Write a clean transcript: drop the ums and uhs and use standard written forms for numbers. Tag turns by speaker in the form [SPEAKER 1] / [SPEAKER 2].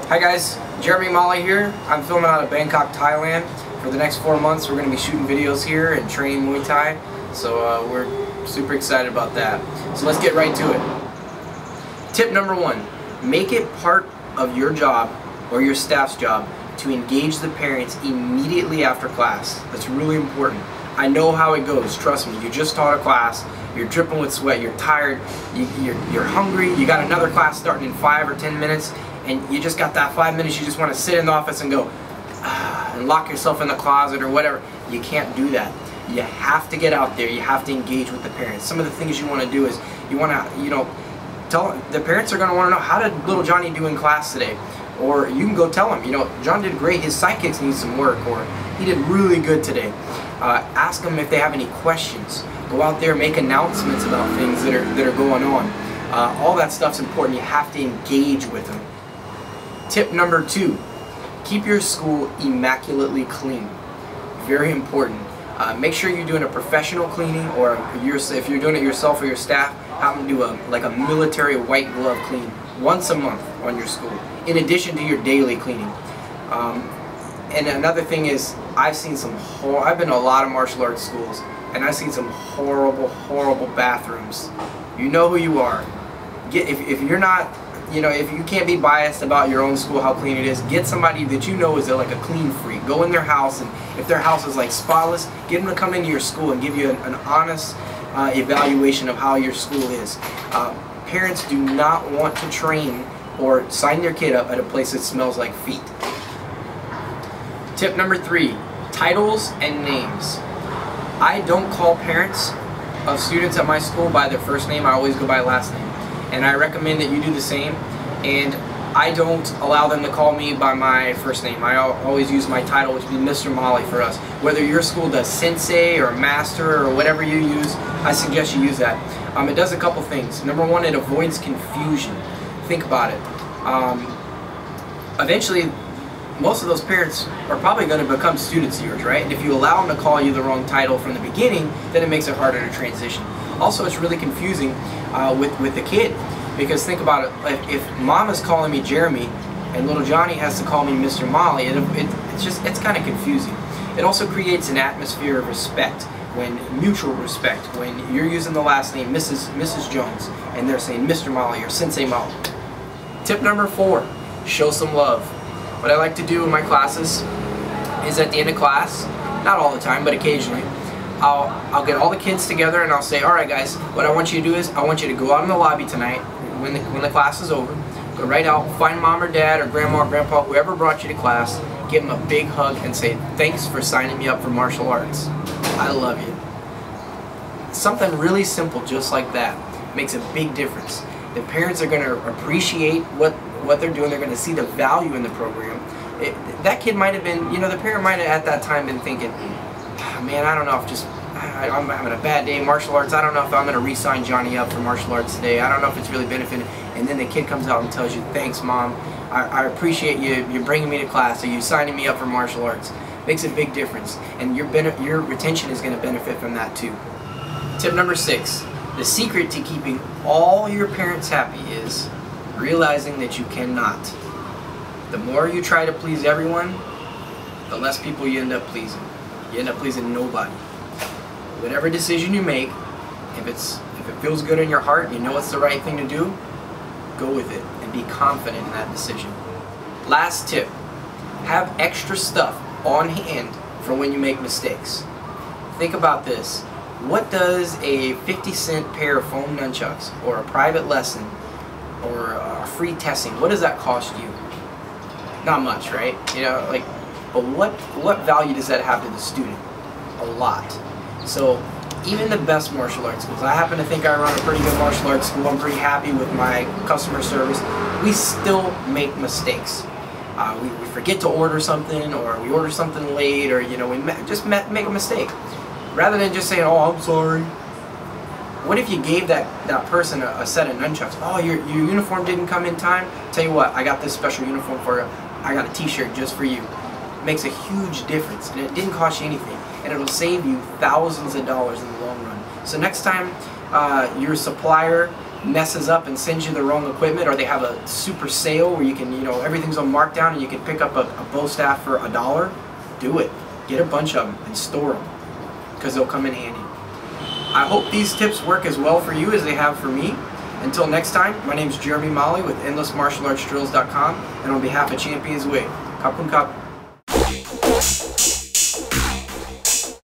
[SPEAKER 1] Hi guys, Jeremy Molly here. I'm filming out of Bangkok, Thailand. For the next 4 months we're going to be shooting videos here and training Muay Thai. So we're super excited about that. So let's get right to it. Tip number 1, make it part of your job or your staff's job to engage the parents immediately after class. That's really important. I know how it goes, trust me. You just taught a class, you're dripping with sweat, you're tired, you're hungry, you got another class starting in 5 or 10 minutes, and you just got that 5 minutes, you just want to sit in the office and go, and lock yourself in the closet or whatever. You can't do that. You have to get out there, you have to engage with the parents. Some of the things you want to do is, you want to, tell the parents are going to want to know, how did little Johnny do in class today? Or you can go tell them, John did great, his sidekicks need some work, or he did really good today. Ask them if they have any questions. Go out there, make announcements about things that are going on. All that stuff's important. You have to engage with them. Tip number 2, keep your school immaculately clean. Very important. Make sure you're doing a professional cleaning, or if you're doing it yourself or your staff, have them do like a military white glove clean once a month on your school, in addition to your daily cleaning. And another thing is, I've been to a lot of martial arts schools, and I've seen some horrible, horrible bathrooms. You know who you are. If you're not, if you can't be biased about your own school, how clean it is, get somebody that you know is like a clean freak. Go in their house, and if their house is like spotless, get them to come into your school and give you an honest evaluation of how your school is. Parents do not want to train or sign their kid up at a place that smells like feet. Tip number 3, titles and names. I don't call parents of students at my school by their first name. I always go by last name. And I recommend that you do the same. And I don't allow them to call me by my first name. I always use my title, which would be Mr. Molly for us. Whether your school does sensei or master or whatever you use, I suggest you use that. It does a couple things. Number 1, it avoids confusion. Think about it. Eventually, most of those parents are probably going to become students of yours, right? And if you allow them to call you the wrong title from the beginning, then it makes it harder to transition. Also, it's really confusing with the kid, because think about it. If mom is calling me Jeremy and little Johnny has to call me Mr. Molly, it's kind of confusing. It also creates an atmosphere of respect, mutual respect, when you're using the last name Mrs. Jones and they're saying Mr. Molly or Sensei Molly. Tip number 4, show some love. What I like to do in my classes is at the end of class, not all the time, but occasionally, I'll get all the kids together and I'll say, alright guys, what I want you to do is, I want you to go out in the lobby tonight, when the class is over, go right out, find mom or dad or grandma or grandpa, whoever brought you to class, give them a big hug and say, thanks for signing me up for martial arts. I love you. Something really simple just like that makes a big difference. The parents are going to appreciate what they're doing. They're going to see the value in the program. That kid might have been, the parent might have at that time been thinking, man, I don't know if I'm having a bad day, martial arts, I don't know if I'm going to re-sign Johnny up for martial arts today. I don't know if it's really benefiting. And then the kid comes out and tells you, thanks mom, I appreciate you bringing me to class, or you signing me up for martial arts. Makes a big difference. And your retention is going to benefit from that too. Tip number 6. The secret to keeping all your parents happy is realizing that you cannot. The more you try to please everyone, the less people you end up pleasing. You end up pleasing nobody. Whatever decision you make, if it feels good in your heart, you know it's the right thing to do, go with it and be confident in that decision. Last tip, have extra stuff on hand for when you make mistakes. Think about this. What does a 50-cent pair of foam nunchucks, or a private lesson, or a free testing, what does that cost you? Not much, right? But what value does that have to the student? A lot. So even the best martial arts schools, I happen to think I run a pretty good martial arts school, I'm pretty happy with my customer service, we still make mistakes. We forget to order something, or we order something late, or we just make a mistake. Rather than just saying, oh, I'm sorry. What if you gave that person a set of nunchucks? Oh, your uniform didn't come in time? Tell you what, I got this special uniform for you. I got a t-shirt just for you. It makes a huge difference, and it didn't cost you anything. And it'll save you thousands of dollars in the long run. So next time your supplier messes up and sends you the wrong equipment, or they have a super sale where you can, everything's on markdown and you can pick up a bow staff for $1, do it. Get a bunch of them and store them, because they'll come in handy. I hope these tips work as well for you as they have for me. Until next time, my name is Jeremy Molly with EndlessMartialArtsDrills.com, and on behalf of Champions Way, Kapun Kap.